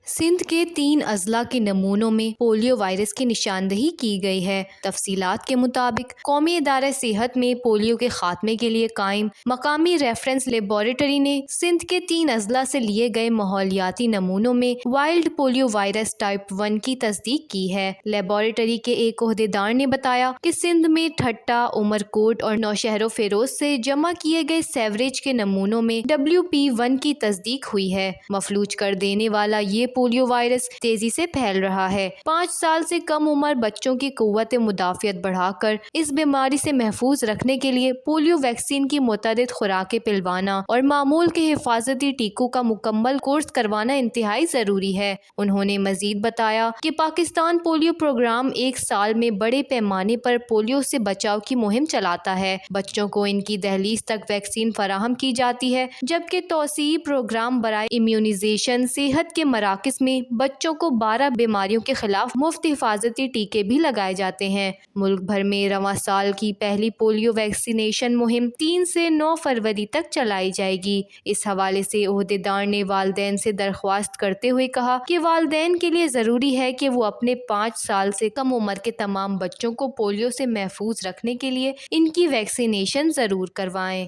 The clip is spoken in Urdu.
سندھ کے 3 اضلاع کے نمونوں میں پولیو وائرس کی نشاندہی کی گئی ہے۔ تفصیلات کے مطابق قومی ادارہ صحت میں پولیو کے خاتمے کے لیے قائم مقامی ریفرنس لیبارٹری نے سندھ کے 3 اضلاع سے لیے گئے ماحولیاتی نمونوں میں وائلڈ پولیو وائرس ٹائپ 1 کی تصدیق کی ہے۔ لیبارٹری کے ایک عہدیدار نے بتایا کہ سندھ میں ٹھٹہ، عمرکوٹ اور نوشہر و فیروز سے جمع کیے گئے سیوریج کے نمونوں میں WP1 کی تصدیق ہوئی ہے۔ مفلوج کر دینے والا یہ پولیو وائرس تیزی سے پھیل رہا ہے۔ 5 سال سے کم عمر بچوں کی قوت مدافعت بڑھا کر اس بیماری سے محفوظ رکھنے کے لیے پولیو ویکسین کی متعدد خوراکیں پلوانا اور معمول کے حفاظتی ٹیکوں کا مکمل کورس کروانا انتہائی ضروری ہے۔ انہوں نے مزید بتایا کہ پاکستان پولیو پروگرام 1 سال میں بڑے پیمانے پر پولیو سے بچاؤ کی مہم چلاتا ہے۔ بچوں کو ان کی دہلیز تک ویکسین فراہم کی جاتی ہے، جبکہ توسیعی پروگرام برائے امیونائزیشن صحت کے مراکز میں بچوں کو 12 بیماریوں کے خلاف مفت حفاظتی ٹیکے بھی لگائے جاتے ہیں۔ ملک بھر میں رواں سال کی پہلی پولیو ویکسینیشن مہم 3 سے 9 فروری تک چلائی جائے گی۔ اس حوالے سے عہدیدار نے والدین سے درخواست کرتے ہوئے کہا کہ والدین کے لیے ضروری ہے کہ وہ اپنے 5 سال سے کم عمر کے تمام بچوں کو پولیو سے محفوظ رکھنے کے لیے ان کی ویکسینیشن ضرور کروائیں۔